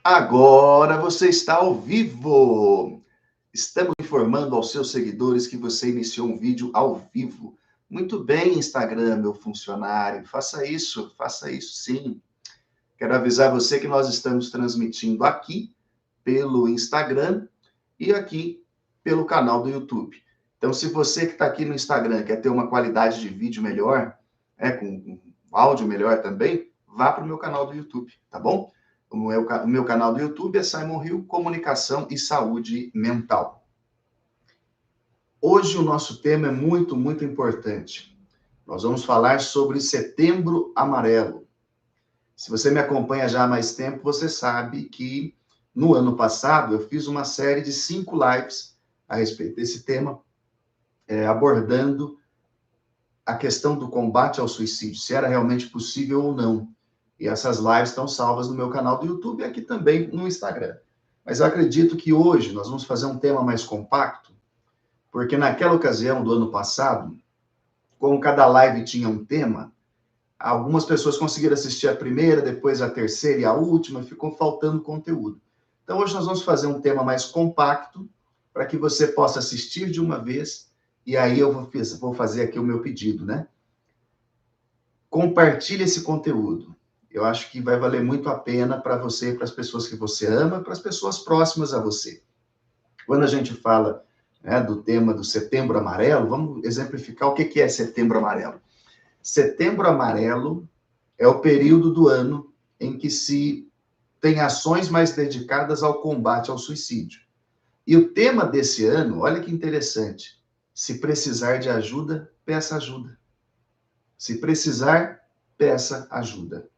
Agora você está ao vivo. Estamos informando aos seus seguidores que você iniciou um vídeo ao vivo. Muito bem, Instagram, meu funcionário. Faça isso sim. Quero avisar você que nós estamos transmitindo aqui pelo Instagram e aqui pelo canal do YouTube. Então, se você que está aqui no Instagram quer ter uma qualidade de vídeo melhor, com áudio melhor também, vá para o meu canal do YouTube, tá bom? O meu canal do YouTube é Simon Hill, Comunicação e Saúde Mental. Hoje o nosso tema é muito, muito importante. Nós vamos falar sobre Setembro Amarelo. Se você me acompanha já há mais tempo, você sabe que no ano passado eu fiz uma série de 5 lives a respeito desse tema, abordando a questão do combate ao suicídio, se era realmente possível ou não. E essas lives estão salvas no meu canal do YouTube e aqui também no Instagram. Mas eu acredito que hoje nós vamos fazer um tema mais compacto, porque naquela ocasião do ano passado, como cada live tinha um tema, algumas pessoas conseguiram assistir a primeira, depois a terceira e a última, ficou faltando conteúdo. Então hoje nós vamos fazer um tema mais compacto, para que você possa assistir de uma vez, e aí eu vou fazer aqui o meu pedido, né? Compartilhe esse conteúdo. Eu acho que vai valer muito a pena para você, para as pessoas que você ama, para as pessoas próximas a você. Quando a gente fala, né, do tema do Setembro Amarelo, vamos exemplificar o que é Setembro Amarelo. Setembro Amarelo é o período do ano em que se tem ações mais dedicadas ao combate ao suicídio. E o tema desse ano, olha que interessante, se precisar de ajuda, peça ajuda. Se precisar, peça ajuda.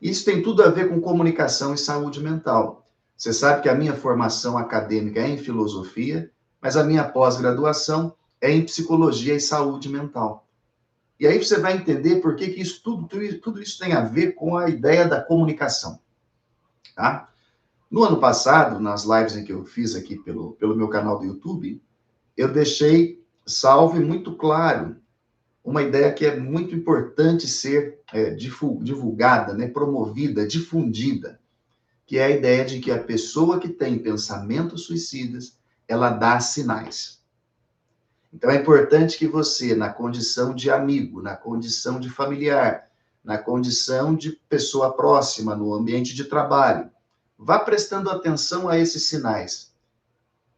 Isso tem tudo a ver com comunicação e saúde mental. Você sabe que a minha formação acadêmica é em filosofia, mas a minha pós-graduação é em psicologia e saúde mental. E aí você vai entender por que isso tudo isso tem a ver com a ideia da comunicação. Tá? No ano passado, nas lives em que eu fiz aqui pelo meu canal do YouTube, eu deixei salvo e muito claro uma ideia que é muito importante ser divulgada, né, promovida, difundida, que é a ideia de que a pessoa que tem pensamentos suicidas, ela dá sinais. Então é importante que você, na condição de amigo, na condição de familiar, na condição de pessoa próxima, no ambiente de trabalho, vá prestando atenção a esses sinais.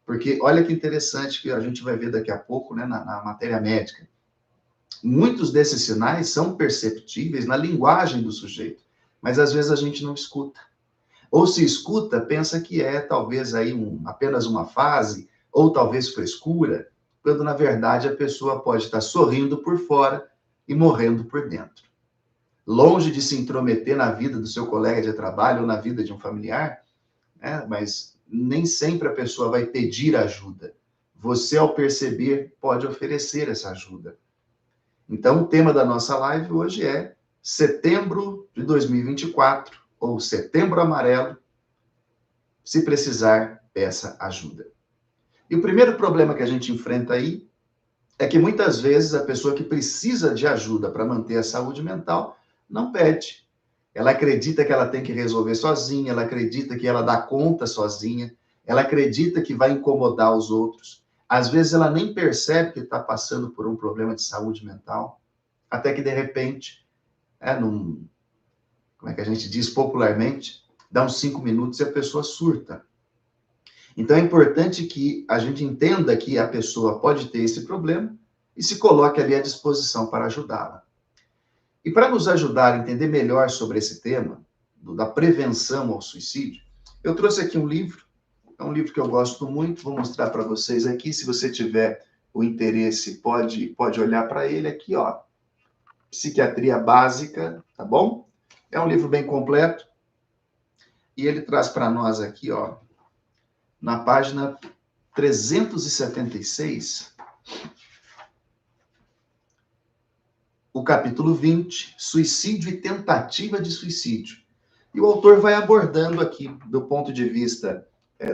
Porque olha que interessante que a gente vai ver daqui a pouco, né, na matéria médica. Muitos desses sinais são perceptíveis na linguagem do sujeito, mas às vezes a gente não escuta. Ou se escuta, pensa que é talvez aí apenas uma fase, ou talvez frescura, quando na verdade a pessoa pode estar sorrindo por fora e morrendo por dentro. Longe de se intrometer na vida do seu colega de trabalho ou na vida de um familiar, né, mas nem sempre a pessoa vai pedir ajuda. Você, ao perceber, pode oferecer essa ajuda. Então, o tema da nossa live hoje é Setembro de 2024, ou Setembro Amarelo. Se precisar, peça ajuda. E o primeiro problema que a gente enfrenta aí é que muitas vezes a pessoa que precisa de ajuda para manter a saúde mental não pede. Ela acredita que ela tem que resolver sozinha, ela acredita que ela dá conta sozinha, ela acredita que vai incomodar os outros. Às vezes ela nem percebe que está passando por um problema de saúde mental, até que de repente, como é que a gente diz popularmente, dá uns 5 minutos e a pessoa surta. Então é importante que a gente entenda que a pessoa pode ter esse problema e se coloque ali à disposição para ajudá-la. E para nos ajudar a entender melhor sobre esse tema, da prevenção ao suicídio, eu trouxe aqui um livro, é um livro que eu gosto muito, vou mostrar para vocês aqui, se você tiver o interesse, pode olhar para ele aqui, ó, Psiquiatria Básica, tá bom? É um livro bem completo, e ele traz para nós aqui, ó, na página 376, o capítulo 20, Suicídio e Tentativa de Suicídio. E o autor vai abordando aqui, do ponto de vista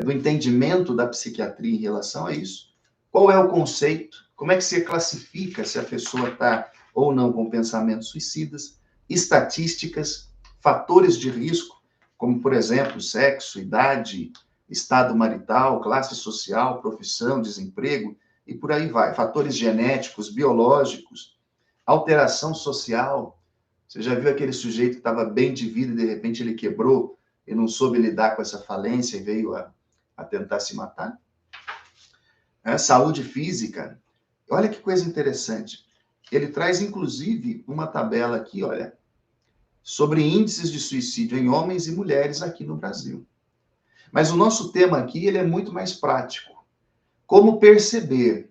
do entendimento da psiquiatria em relação a isso, qual é o conceito, como é que se classifica se a pessoa está ou não com pensamentos suicidas, estatísticas, fatores de risco, como, por exemplo, sexo, idade, estado marital, classe social, profissão, desemprego, e por aí vai. Fatores genéticos, biológicos, alteração social. Você já viu aquele sujeito que estava bem de vida e, de repente, ele quebrou e não soube lidar com essa falência e veio a tentar se matar? Saúde física. Olha que coisa interessante. Ele traz, inclusive, uma tabela aqui, olha, sobre índices de suicídio em homens e mulheres aqui no Brasil. Mas o nosso tema aqui, ele é muito mais prático. Como perceber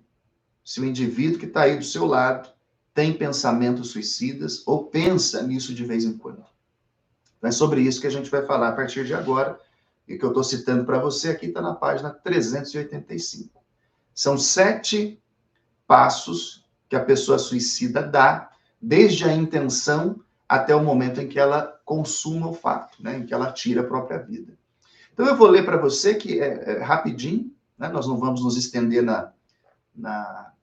se o indivíduo que está aí do seu lado tem pensamentos suicidas ou pensa nisso de vez em quando. Então, é sobre isso que a gente vai falar a partir de agora, e que eu estou citando para você aqui está na página 385. São 7 passos que a pessoa suicida dá, desde a intenção até o momento em que ela consuma o fato, né, em que ela tira a própria vida. Então, eu vou ler para você que é rapidinho, né, nós não vamos nos estender na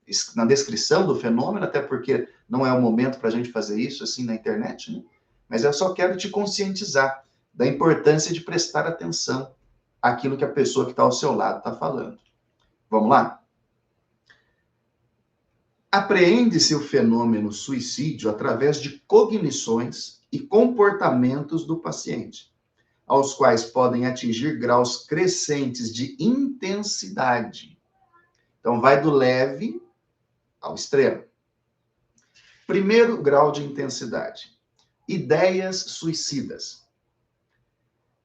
descrição do fenômeno, até porque não é o momento para a gente fazer isso assim na internet, né? Mas eu só quero te conscientizar da importância de prestar atenção àquilo que a pessoa que está ao seu lado está falando. Vamos lá? Apreende-se o fenômeno suicídio através de cognições e comportamentos do paciente, aos quais podem atingir graus crescentes de intensidade. Então, vai do leve ao extremo. Primeiro grau de intensidade: ideias suicidas.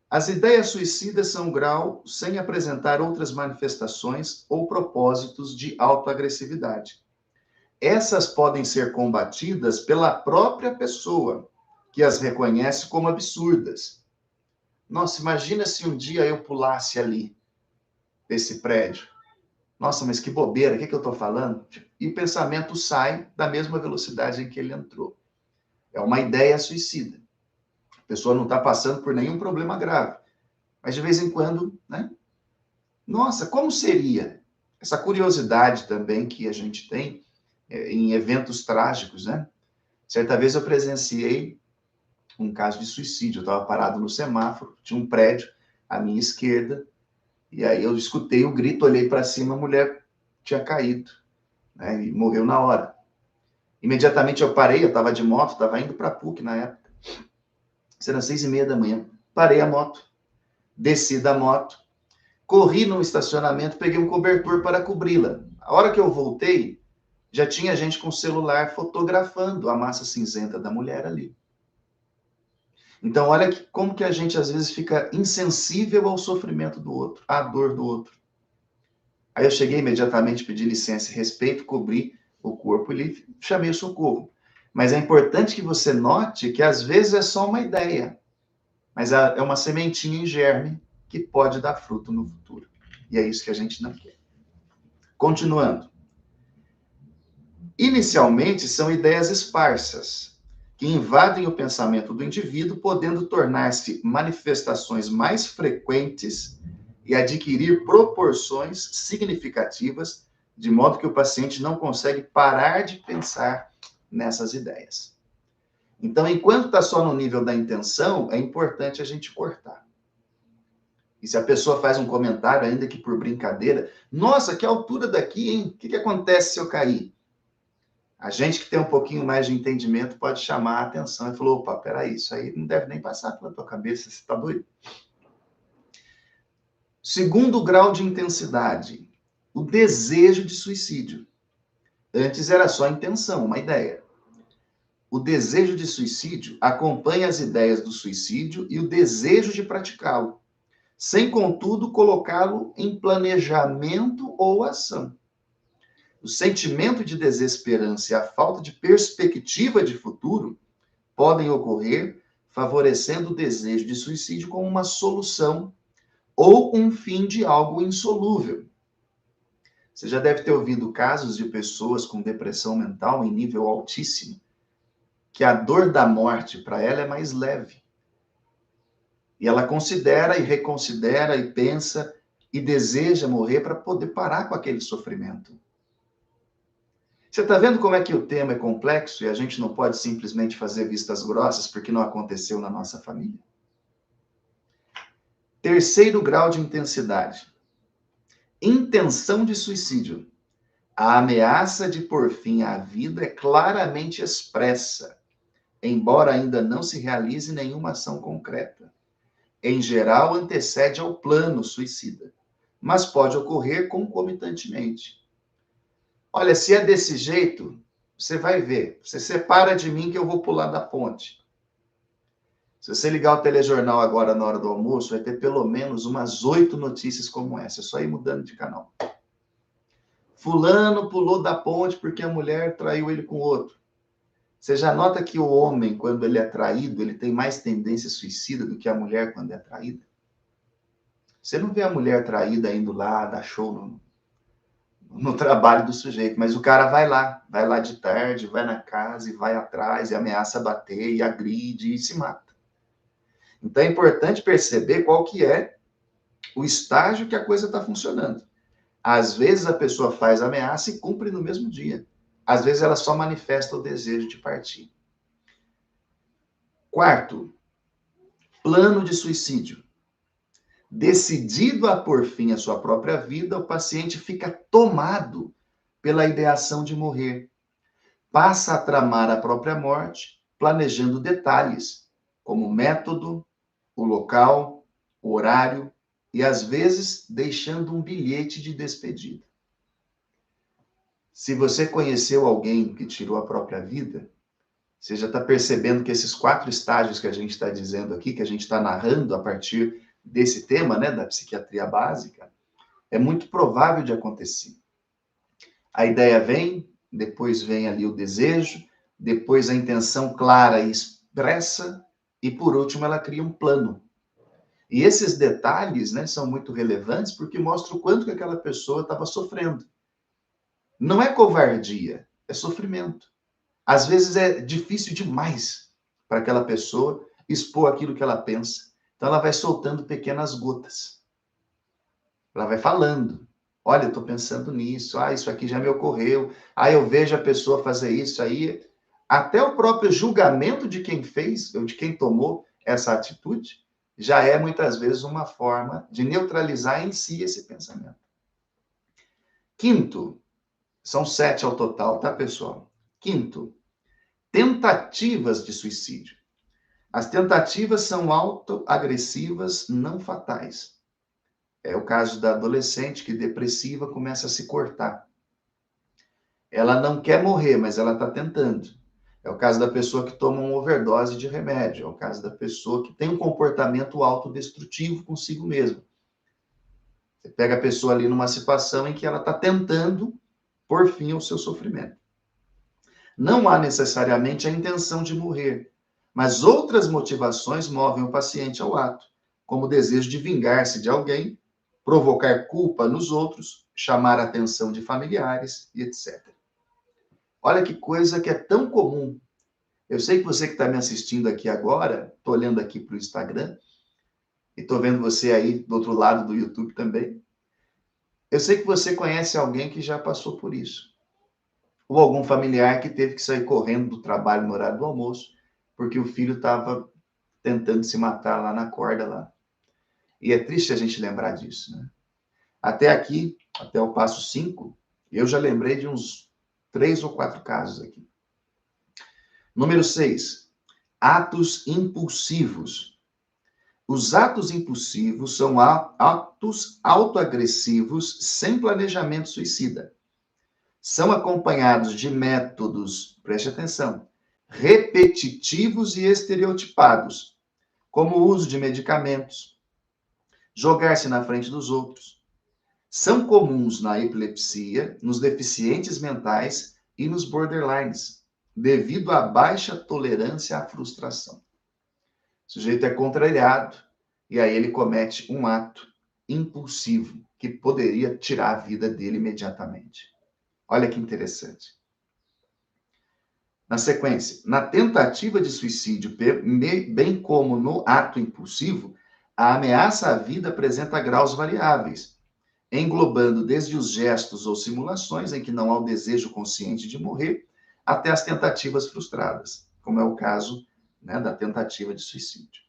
As ideias suicidas são um grau sem apresentar outras manifestações ou propósitos de autoagressividade. Essas podem ser combatidas pela própria pessoa, que as reconhece como absurdas. Nossa, imagina se um dia eu pulasse ali, desse prédio. Nossa, mas que bobeira, o que eu estou falando? E o pensamento sai da mesma velocidade em que ele entrou. É uma ideia suicida. A pessoa não está passando por nenhum problema grave. Mas de vez em quando, né? Nossa, como seria? Essa curiosidade também que a gente tem em eventos trágicos, né? Certa vez eu presenciei um caso de suicídio. Eu estava parado no semáforo, tinha um prédio à minha esquerda, e aí eu escutei o grito, olhei para cima, a mulher tinha caído, né? E morreu na hora. Imediatamente eu parei, eu estava de moto, estava indo para a PUC na época. Isso era 6h30 da manhã. Parei a moto, desci da moto, corri no estacionamento, peguei um cobertor para cobri-la. A hora que eu voltei, já tinha gente com o celular fotografando a massa cinzenta da mulher ali. Então, olha como que a gente às vezes fica insensível ao sofrimento do outro, à dor do outro. Aí eu cheguei imediatamente, pedi licença e respeito, cobri o corpo e chamei o socorro. Mas é importante que você note que às vezes é só uma ideia, mas é uma sementinha em germe que pode dar fruto no futuro. E é isso que a gente não quer. Continuando. Inicialmente, são ideias esparsas, que invadem o pensamento do indivíduo, podendo tornar-se manifestações mais frequentes e adquirir proporções significativas, de modo que o paciente não consegue parar de pensar nessas ideias. Então, enquanto está só no nível da intenção, é importante a gente cortar. E se a pessoa faz um comentário, ainda que por brincadeira, nossa, que altura daqui, hein? O que acontece se eu cair? A gente que tem um pouquinho mais de entendimento pode chamar a atenção e falar, opa, peraí, isso aí não deve nem passar pela tua cabeça, você está doido? Segundo grau de intensidade, o desejo de suicídio. Antes era só intenção, uma ideia. O desejo de suicídio acompanha as ideias do suicídio e o desejo de praticá-lo, sem, contudo, colocá-lo em planejamento ou ação. O sentimento de desesperança e a falta de perspectiva de futuro podem ocorrer, favorecendo o desejo de suicídio como uma solução ou um fim de algo insolúvel. Você já deve ter ouvido casos de pessoas com depressão mental em nível altíssimo, que a dor da morte para ela é mais leve. E ela considera e reconsidera e pensa e deseja morrer para poder parar com aquele sofrimento. Você está vendo como é que o tema é complexo e a gente não pode simplesmente fazer vistas grossas porque não aconteceu na nossa família? Terceiro grau de intensidade. Intenção de suicídio. A ameaça de pôr fim à vida é claramente expressa, embora ainda não se realize nenhuma ação concreta. Em geral, antecede ao plano suicida, mas pode ocorrer concomitantemente. Olha, se é desse jeito, você vai ver. Você separa de mim que eu vou pular da ponte. Se você ligar o telejornal agora na hora do almoço, vai ter pelo menos umas 8 notícias como essa. É só ir mudando de canal. Fulano pulou da ponte porque a mulher traiu ele com outro. Você já nota que o homem, quando ele é traído, ele tem mais tendência suicida do que a mulher quando é traída? Você não vê a mulher traída indo lá dar show no trabalho do sujeito, mas o cara vai lá de tarde, vai na casa e vai atrás e ameaça bater e agride e se mata. Então é importante perceber qual que é o estágio que a coisa está funcionando. Às vezes a pessoa faz a ameaça e cumpre no mesmo dia. Às vezes ela só manifesta o desejo de partir. Quarto, plano de suicídio. Decidido a pôr fim à sua própria vida, o paciente fica tomado pela ideação de morrer. Passa a tramar a própria morte, planejando detalhes, como o método, o local, o horário e, às vezes, deixando um bilhete de despedida. Se você conheceu alguém que tirou a própria vida, você já está percebendo que esses 4 estágios que a gente está dizendo aqui, que a gente está narrando a partir desse tema, né, da psiquiatria básica, é muito provável de acontecer. A ideia vem, depois vem ali o desejo, depois a intenção clara e expressa, e por último ela cria um plano. E esses detalhes, né, são muito relevantes porque mostram o quanto que aquela pessoa estava sofrendo. Não é covardia, é sofrimento. Às vezes é difícil demais para aquela pessoa expor aquilo que ela pensa. Então ela vai soltando pequenas gotas. Ela vai falando. Olha, eu estou pensando nisso. Ah, isso aqui já me ocorreu. Ah, eu vejo a pessoa fazer isso aí. Até o próprio julgamento de quem fez, ou de quem tomou essa atitude, já é muitas vezes uma forma de neutralizar em si esse pensamento. Quinto, são 7 ao total, tá, pessoal? Quinto, tentativas de suicídio. As tentativas são autoagressivas, não fatais. É o caso da adolescente que, depressiva, começa a se cortar. Ela não quer morrer, mas ela está tentando. É o caso da pessoa que toma uma overdose de remédio. É o caso da pessoa que tem um comportamento autodestrutivo consigo mesma. Você pega a pessoa ali numa situação em que ela está tentando pôr fim ao seu sofrimento. Não há necessariamente a intenção de morrer, mas outras motivações movem o paciente ao ato, como o desejo de vingar-se de alguém, provocar culpa nos outros, chamar a atenção de familiares e etc. Olha que coisa que é tão comum. Eu sei que você que está me assistindo aqui agora, estou olhando aqui para o Instagram, e estou vendo você aí do outro lado do YouTube também. Eu sei que você conhece alguém que já passou por isso. Ou algum familiar que teve que sair correndo do trabalho no horário do almoço, porque o filho estava tentando se matar lá na corda lá. E é triste a gente lembrar disso, né? Até aqui, até o passo 5, eu já lembrei de uns 3 ou 4 casos aqui. Número 6, atos impulsivos. Os atos impulsivos são atos autoagressivos sem planejamento suicida. São acompanhados de métodos, preste atenção, repetitivos e estereotipados, como o uso de medicamentos, jogar-se na frente dos outros. São comuns na epilepsia, nos deficientes mentais e nos borderlines, devido à baixa tolerância à frustração. O sujeito é contrariado e aí ele comete um ato impulsivo que poderia tirar a vida dele imediatamente. Olha que interessante. Na sequência, na tentativa de suicídio, bem como no ato impulsivo, a ameaça à vida apresenta graus variáveis, englobando desde os gestos ou simulações em que não há o desejo consciente de morrer, até as tentativas frustradas, como é o caso, né, da tentativa de suicídio.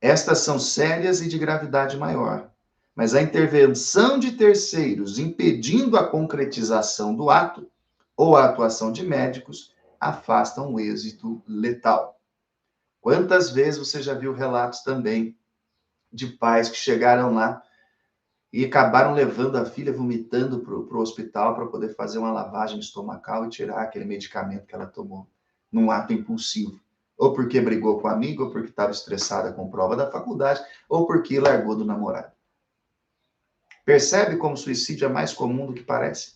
Estas são sérias e de gravidade maior. Mas a intervenção de terceiros impedindo a concretização do ato ou a atuação de médicos afastam o êxito letal. Quantas vezes você já viu relatos também de pais que chegaram lá e acabaram levando a filha vomitando para o hospital para poder fazer uma lavagem estomacal e tirar aquele medicamento que ela tomou num ato impulsivo. Ou porque brigou com a amiga, ou porque estava estressada com prova da faculdade, ou porque largou do namorado. Percebe como o suicídio é mais comum do que parece?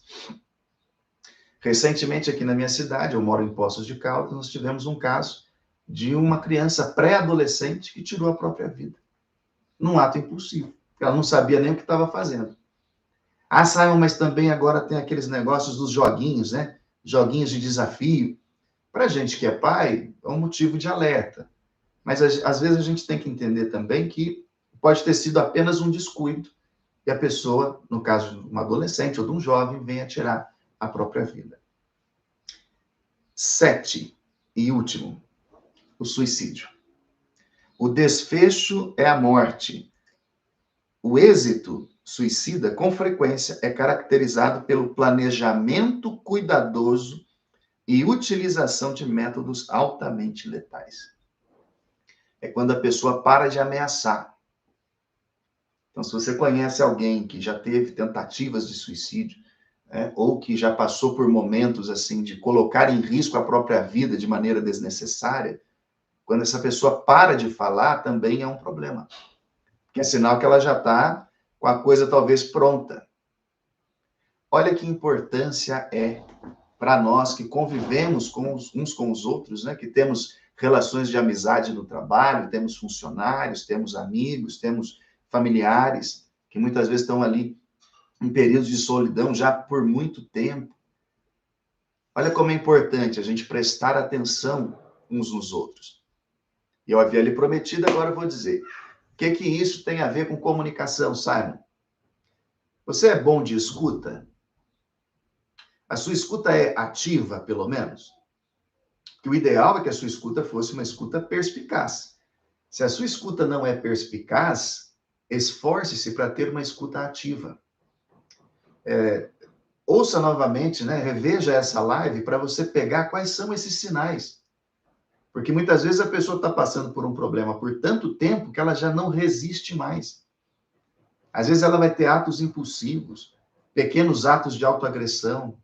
Recentemente, aqui na minha cidade, eu moro em Poços de Caldas, nós tivemos um caso de uma criança pré-adolescente que tirou a própria vida, num ato impulsivo. Ela não sabia nem o que estava fazendo. Ah, Simon, mas também agora tem aqueles negócios dos joguinhos, né? Joguinhos de desafio. Para gente que é pai, é um motivo de alerta. Mas às vezes a gente tem que entender também que pode ter sido apenas um descuido e a pessoa, no caso de um adolescente ou de um jovem, venha tirar a própria vida. 7. E último, o suicídio. O desfecho é a morte. O êxito suicida, com frequência, é caracterizado pelo planejamento cuidadoso e utilização de métodos altamente letais. É quando a pessoa para de ameaçar. Então, se você conhece alguém que já teve tentativas de suicídio, ou que já passou por momentos assim de colocar em risco a própria vida de maneira desnecessária, quando essa pessoa para de falar, também é um problema. Que é sinal que ela já está com a coisa talvez pronta. Olha que importância é para nós que convivemos uns com os outros, né? Que temos relações de amizade no trabalho, temos funcionários, temos amigos, temos familiares, que muitas vezes estão ali em períodos de solidão já por muito tempo. Olha como é importante a gente prestar atenção uns nos outros. E eu havia lhe prometido, agora eu vou dizer. O que isso tem a ver com comunicação, Simon? Você é bom de escuta? A sua escuta é ativa, pelo menos? Que o ideal é que a sua escuta fosse uma escuta perspicaz. Se a sua escuta não é perspicaz, esforce-se para ter uma escuta ativa. Ouça novamente, né? Reveja essa live para você pegar quais são esses sinais. Porque muitas vezes a pessoa está passando por um problema por tanto tempo que ela já não resiste mais. Às vezes ela vai ter atos impulsivos, pequenos atos de autoagressão,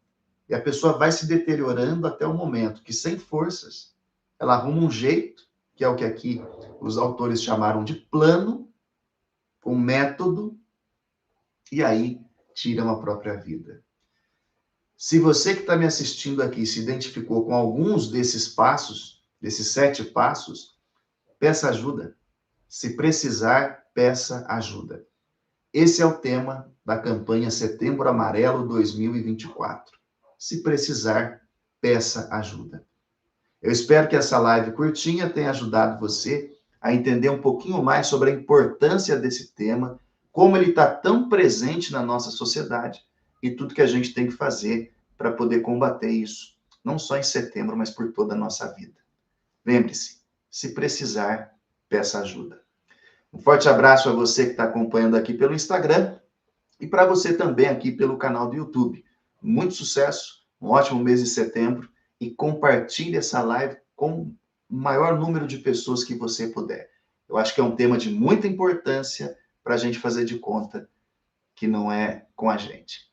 e a pessoa vai se deteriorando até o momento que, sem forças, ela arruma um jeito, que é o que aqui os autores chamaram de plano, um método, e aí tiram a própria vida. Se você que está me assistindo aqui se identificou com alguns desses passos, desses 7 passos, peça ajuda. Se precisar, peça ajuda. Esse é o tema da campanha Setembro Amarelo 2024. Se precisar, peça ajuda. Eu espero que essa live curtinha tenha ajudado você a entender um pouquinho mais sobre a importância desse tema, como ele está tão presente na nossa sociedade e tudo que a gente tem que fazer para poder combater isso, não só em setembro, mas por toda a nossa vida. Lembre-se, se precisar, peça ajuda. Um forte abraço a você que está acompanhando aqui pelo Instagram e para você também aqui pelo canal do YouTube. Muito sucesso, um ótimo mês de setembro e compartilhe essa live com o maior número de pessoas que você puder. Eu acho que é um tema de muita importância para a gente fazer de conta que não é com a gente.